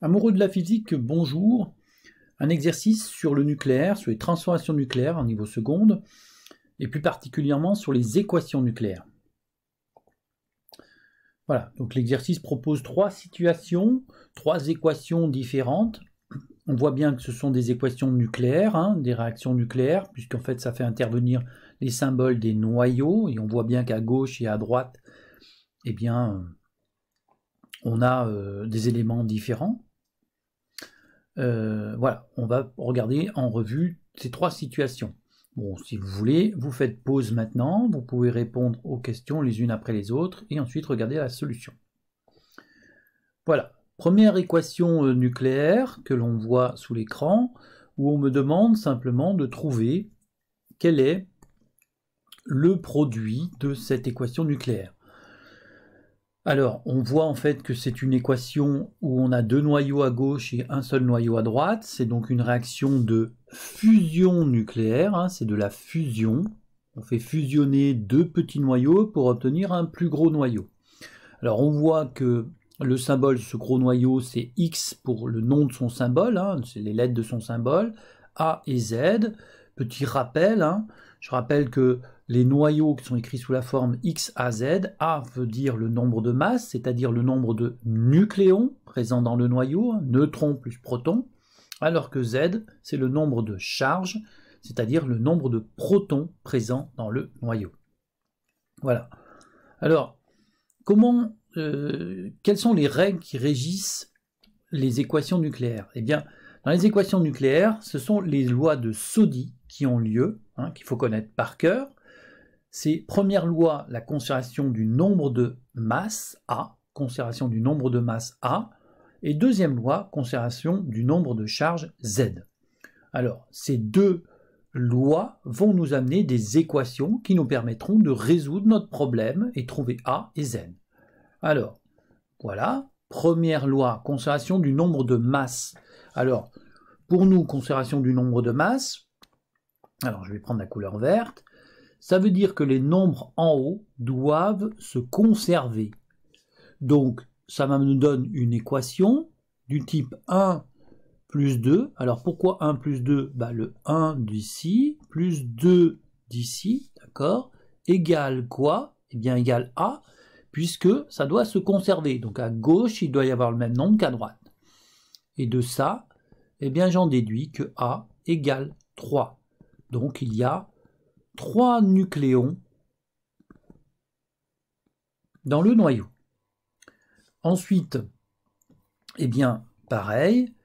Amoureux de la physique, bonjour. Un exercice sur le nucléaire, sur les transformations nucléaires en niveau seconde, et plus particulièrement sur les équations nucléaires. Voilà, donc l'exercice propose trois situations, trois équations différentes. On voit bien que ce sont des équations nucléaires, des réactions nucléaires, puisqu'en fait ça fait intervenir les symboles des noyaux, et on voit bien qu'à gauche et à droite, eh bien, on a des éléments différents. Voilà, on va regarder en revue ces trois situations. Bon, si vous voulez, vous faites pause maintenant, vous pouvez répondre aux questions les unes après les autres, et ensuite regarder la solution. Voilà, première équation nucléaire que l'on voit sous l'écran, où on me demande simplement de trouver quel est le produit de cette équation nucléaire. Alors, on voit en fait que c'est une équation où on a deux noyaux à gauche et un seul noyau à droite. C'est donc une réaction de fusion nucléaire, c'est de la fusion. On fait fusionner deux petits noyaux pour obtenir un plus gros noyau. Alors, on voit que le symbole de ce gros noyau, c'est X pour le nom de son symbole, c'est les lettres de son symbole, A et Z. Petit rappel, je rappelle que les noyaux qui sont écrits sous la forme X, A, Z, A veut dire le nombre de masse, c'est-à-dire le nombre de nucléons présents dans le noyau, neutrons plus protons, alors que Z, c'est le nombre de charges, c'est-à-dire le nombre de protons présents dans le noyau. Voilà. Alors, quelles sont les règles qui régissent les équations nucléaires? Eh bien, dans les équations nucléaires, ce sont les lois de Soddy qui ont lieu, qu'il faut connaître par cœur. C'est première loi, la conservation du nombre de masse A, conservation du nombre de masse A, et deuxième loi, conservation du nombre de charges Z. Alors, ces deux lois vont nous amener des équations qui nous permettront de résoudre notre problème et trouver A et Z. Alors, voilà, première loi, conservation du nombre de masse. Alors, pour nous, conservation du nombre de masse, alors je vais prendre la couleur verte, ça veut dire que les nombres en haut doivent se conserver. Donc, ça nous donne une équation du type 1 plus 2. Alors, pourquoi 1 plus 2 ? Le 1 d'ici plus 2 d'ici, d'accord, égale quoi ? Eh bien, égale A, puisque ça doit se conserver. Donc, à gauche, il doit y avoir le même nombre qu'à droite. Et de ça, eh bien, j'en déduis que A égale 3. Donc, il y a 3 nucléons dans le noyau. Ensuite, eh bien, pareil,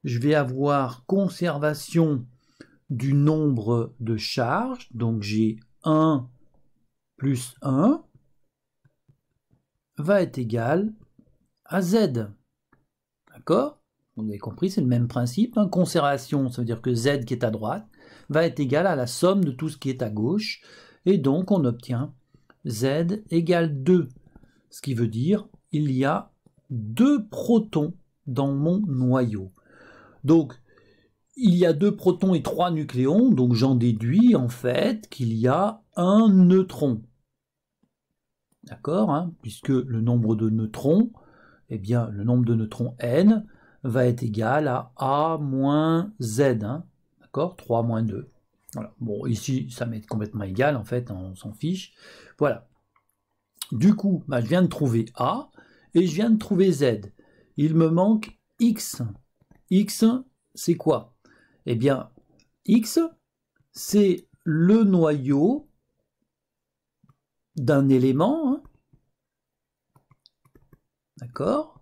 je vais avoir conservation du nombre de charges. Donc, j'ai 1 plus 1 va être égal à Z. D'accord ? Vous avez compris, c'est le même principe. Conservation, ça veut dire que Z qui est à droite va être égal à la somme de tout ce qui est à gauche. Et donc, on obtient Z égale 2. Ce qui veut dire il y a 2 protons dans mon noyau. Donc, il y a 2 protons et 3 nucléons. Donc, j'en déduis en fait qu'il y a un neutron. D'accord, puisque le nombre de neutrons, eh bien, le nombre de neutrons n va être égal à A moins Z. D'accord, 3 moins 2. Voilà. Bon, ici, ça m'est complètement égal, en fait, on s'en fiche. Voilà. Du coup, je viens de trouver A et je viens de trouver Z. Il me manque X. X, c'est quoi? Eh bien, X, c'est le noyau d'un élément. D'accord?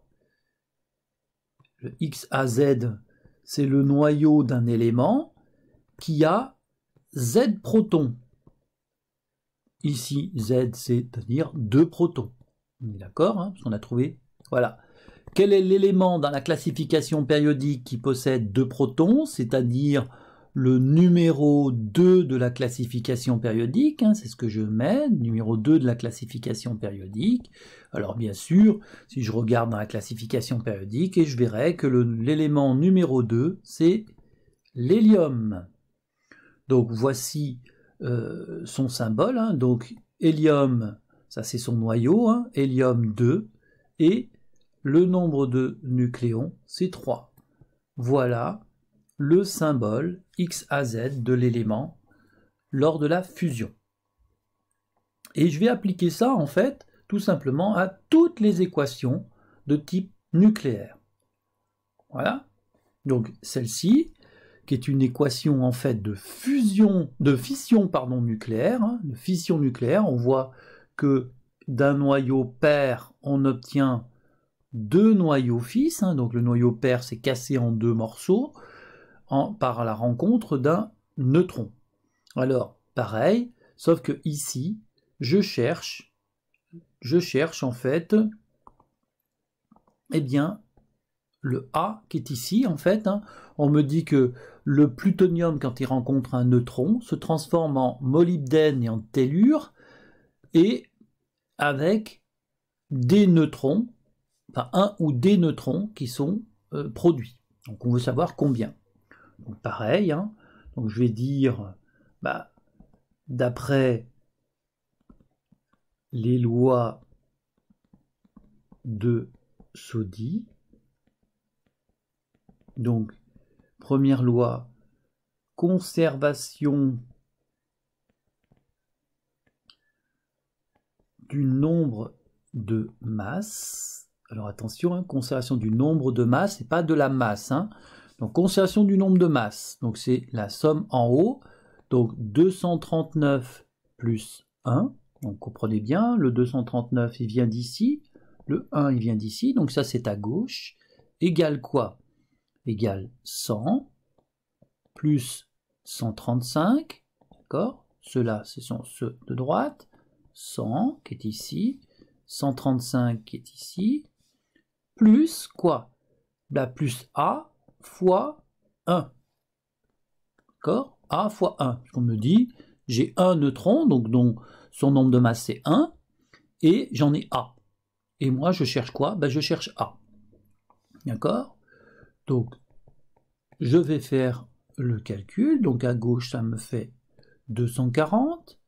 Le XAZ, c'est le noyau d'un élément qui a Z protons. Ici, Z, c'est-à-dire 2 protons. D'accord, parce qu'on a trouvé. Voilà. Quel est l'élément dans la classification périodique qui possède 2 protons, c'est-à-dire le numéro 2 de la classification périodique, c'est ce que je mets, numéro 2 de la classification périodique. Alors bien sûr, si je regarde dans la classification périodique, et je verrai que l'élément numéro 2, c'est l'hélium. Donc voici son symbole, donc hélium, ça c'est son noyau, hélium 2, et le nombre de nucléons, c'est 3. Voilà le symbole X à Z de l'élément lors de la fusion. Et je vais appliquer ça, en fait, tout simplement à toutes les équations de type nucléaire. Voilà. Donc, celle-ci, qui est une équation, en fait, de fission nucléaire, de fission nucléaire, on voit que d'un noyau pair, on obtient 2 noyaux fils, donc le noyau pair s'est cassé en 2 morceaux par la rencontre d'un neutron. Alors, pareil, sauf que ici, je cherche en fait, eh bien, le A qui est ici, en fait. On me dit que le plutonium, quand il rencontre un neutron, se transforme en molybdène et en tellure, et avec des neutrons, enfin un ou des neutrons qui sont produits. Donc on veut savoir combien. Donc pareil, donc je vais dire, d'après les lois de Soddy, donc première loi, conservation du nombre de masse. Alors attention, conservation du nombre de masse et pas de la masse. Donc conservation du nombre de masse, donc c'est la somme en haut, donc 239 plus 1, donc comprenez bien, le 239 il vient d'ici, le 1 il vient d'ici, donc ça c'est à gauche, égale quoi? Égale 100 plus 135, d'accord? Ceux-là ce sont ceux de droite, 100 qui est ici, 135 qui est ici, plus quoi? Plus A fois 1. D'accord? A fois 1. On me dit, j'ai un neutron, donc dont son nombre de masse c'est 1, et j'en ai A. Et moi, je cherche quoi? Je cherche A. D'accord? Donc, je vais faire le calcul. Donc, à gauche, ça me fait 240.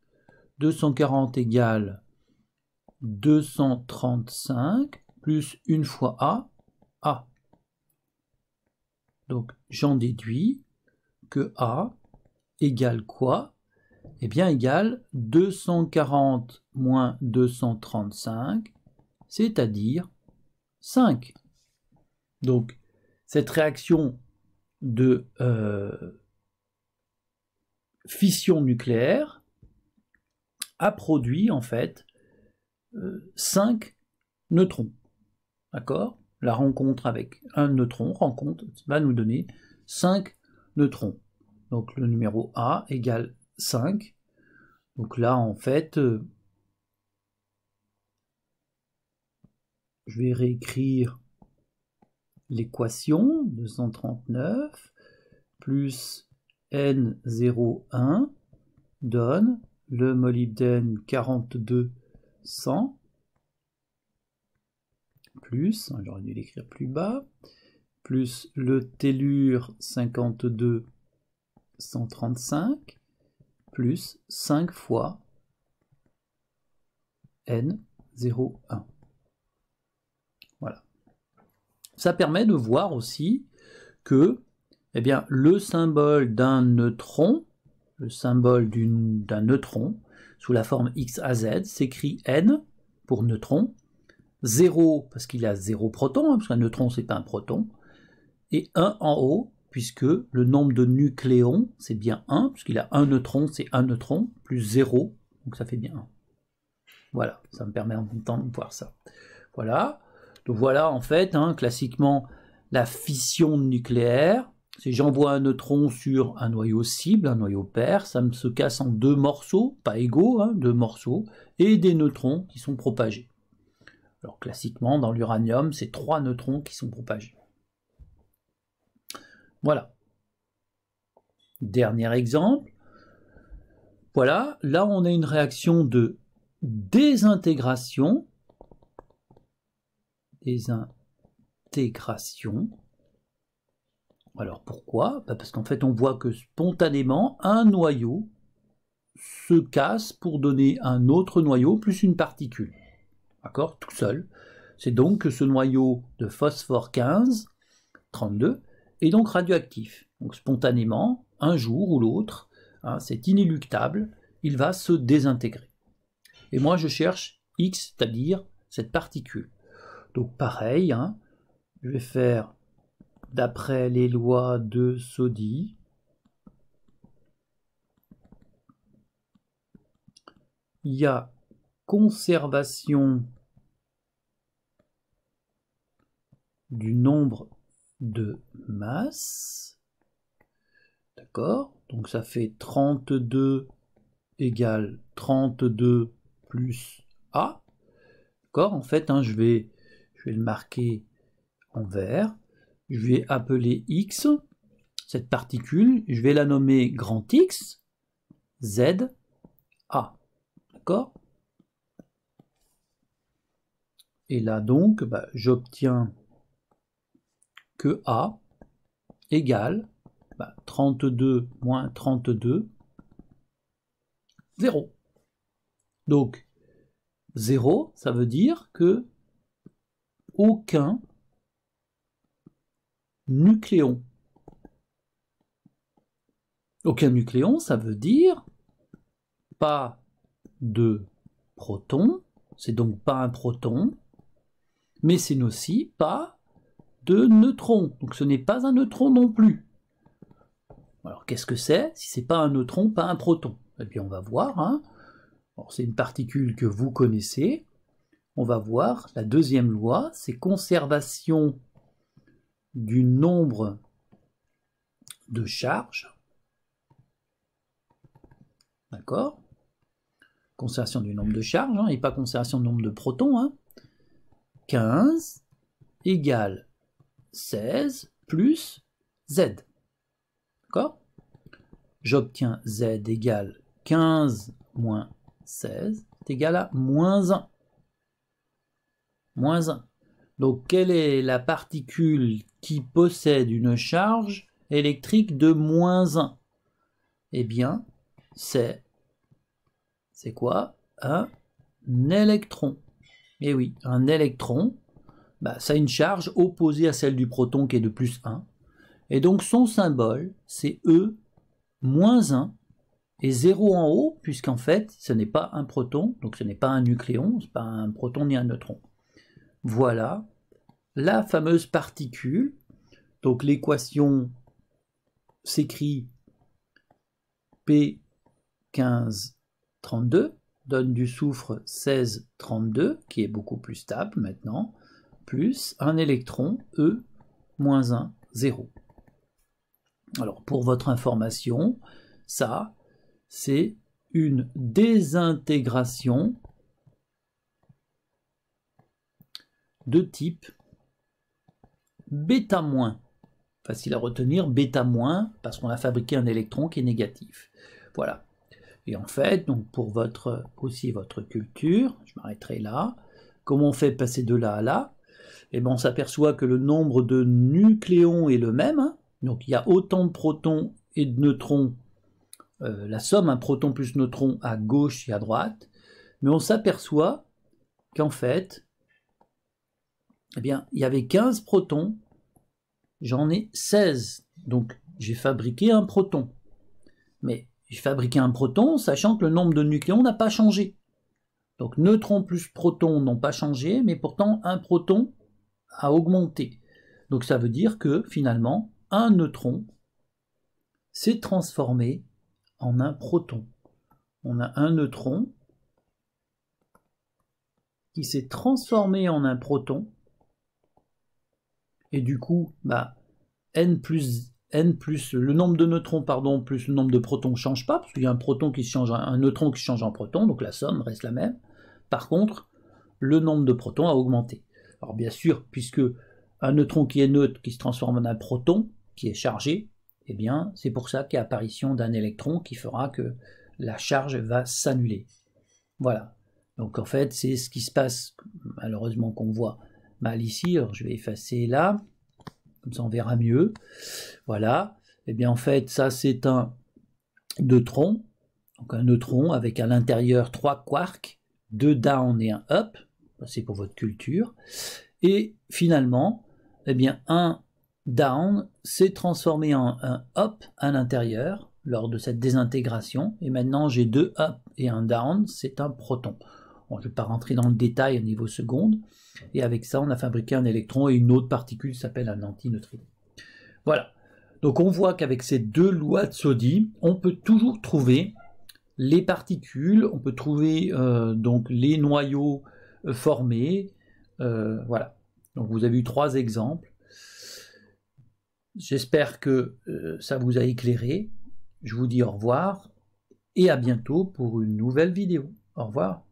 240 égale 235 plus 1 fois A, A. Donc, j'en déduis que A égale quoi? Eh bien, égale 240 moins 235, c'est-à-dire 5. Donc, cette réaction de fission nucléaire a produit, en fait, 5 neutrons. D'accord? La rencontre avec un neutron va nous donner 5 neutrons. Donc le numéro A égale 5. Donc là, en fait, je vais réécrire l'équation 239 plus N01 donne le molybdène 4200 plus, j'aurais dû l'écrire plus bas, plus le tellure 5235 plus 5 fois N01. Voilà. Ça permet de voir aussi que le symbole d'un neutron, le symbole d'un neutron, sous la forme X à Z, s'écrit N pour neutron, 0 parce qu'il a 0 protons, parce qu'un neutron c'est pas un proton, et 1 en haut, puisque le nombre de nucléons c'est bien 1, puisqu'il a un neutron, c'est un neutron, plus 0, donc ça fait bien 1. Voilà, ça me permet en même temps de voir ça. Voilà, donc voilà en fait, classiquement, la fission nucléaire, c'est j'envoie un neutron sur un noyau cible, un noyau pair, ça me se casse en 2 morceaux, pas égaux, 2 morceaux, et des neutrons qui sont propagés. Alors classiquement, dans l'uranium, c'est 3 neutrons qui sont propagés. Voilà. Dernier exemple. Voilà, là on a une réaction de désintégration. Alors pourquoi? Parce qu'en fait on voit que spontanément un noyau se casse pour donner un autre noyau plus une particule. D'accord? Tout seul. C'est donc que ce noyau de phosphore 15, 32, est donc radioactif. Donc spontanément, un jour ou l'autre, hein, c'est inéluctable, il va se désintégrer. Et moi je cherche X, c'est-à-dire cette particule. Donc pareil, hein, je vais faire d'après les lois de Soddy. Il y a conservation du nombre de masses. D'accord? Donc ça fait 32 égale 32 plus A. D'accord? En fait, hein, je vais le marquer en vert. Je vais appeler X, cette particule, je vais la nommer grand X, Z, A. D'accord? Et là donc, bah, j'obtiens que A égale 32 moins 32, 0. Donc, 0, ça veut dire que aucun nucléon. Aucun nucléon, ça veut dire pas de proton, c'est donc pas un proton, mais c'est aussi pas de neutron, donc ce n'est pas un neutron non plus. Alors qu'est-ce que c'est? Si c'est pas un neutron, pas un proton? Eh bien on va voir, hein. C'est une particule que vous connaissez. On va voir la deuxième loi, c'est conservation du nombre de charges. D'accord? Conservation du nombre de charges, hein, et pas conservation du nombre de protons. Hein. 15 égale 16 plus Z. D'accord? J'obtiens Z égale 15 moins 16 est égal à moins 1. Moins 1. Donc, quelle est la particule qui possède une charge électrique de moins 1? Eh bien, c'est quoi? Un électron. Et oui, un électron, ça a une charge opposée à celle du proton qui est de plus 1. Et donc, son symbole, c'est E moins 1 et 0 en haut, puisqu'en fait, ce n'est pas un proton, donc ce n'est pas un nucléon, ce n'est pas un proton ni un neutron. Voilà la fameuse particule. Donc l'équation s'écrit P1532, donne du soufre 1632, qui est beaucoup plus stable maintenant, plus un électron, E, moins 1, 0. Alors pour votre information, ça, c'est une désintégration de type bêta-. Facile à retenir, bêta-, parce qu'on a fabriqué un électron qui est négatif. Voilà. Et en fait, donc pour votre culture, je m'arrêterai là. Comment on fait passer de là à là? Eh bien, on s'aperçoit que le nombre de nucléons est le même. Hein. Donc il y a autant de protons et de neutrons, la somme, un proton plus neutron à gauche et à droite. Mais on s'aperçoit qu'en fait, eh bien, il y avait 15 protons, j'en ai 16. Donc, j'ai fabriqué un proton. Mais j'ai fabriqué un proton, sachant que le nombre de nucléons n'a pas changé. Donc, neutrons plus protons n'ont pas changé, mais pourtant, un proton a augmenté. Donc, ça veut dire que, finalement, un neutron s'est transformé en un proton. On a un neutron qui s'est transformé en un proton, et du coup, n plus le nombre de neutrons, plus le nombre de protons ne change pas, parce qu'il y a un neutron qui se change en proton, donc la somme reste la même. Par contre, le nombre de protons a augmenté. Alors bien sûr, puisque un neutron qui est neutre, qui se transforme en un proton, qui est chargé, eh bien, c'est pour ça qu'il y a apparition d'un électron qui fera que la charge va s'annuler. Voilà. Donc en fait, c'est ce qui se passe, malheureusement qu'on voit mal ici. Alors je vais effacer là, comme ça on verra mieux. Voilà. Et bien en fait, ça c'est un neutron. Donc un neutron avec à l'intérieur 3 quarks, 2 down et un up. c'est pour votre culture. Et finalement, eh bien, un down s'est transformé en un up à l'intérieur lors de cette désintégration. Et maintenant, j'ai 2 up et un down, c'est un proton. Bon, je ne vais pas rentrer dans le détail au niveau seconde. Et avec ça, on a fabriqué un électron et une autre particule qui s'appelle un antineutrino. Voilà. Donc on voit qu'avec ces 2 lois de Soddy, on peut toujours trouver les particules, on peut trouver donc les noyaux formés. Voilà. Donc vous avez eu 3 exemples. J'espère que ça vous a éclairé. Je vous dis au revoir et à bientôt pour une nouvelle vidéo. Au revoir.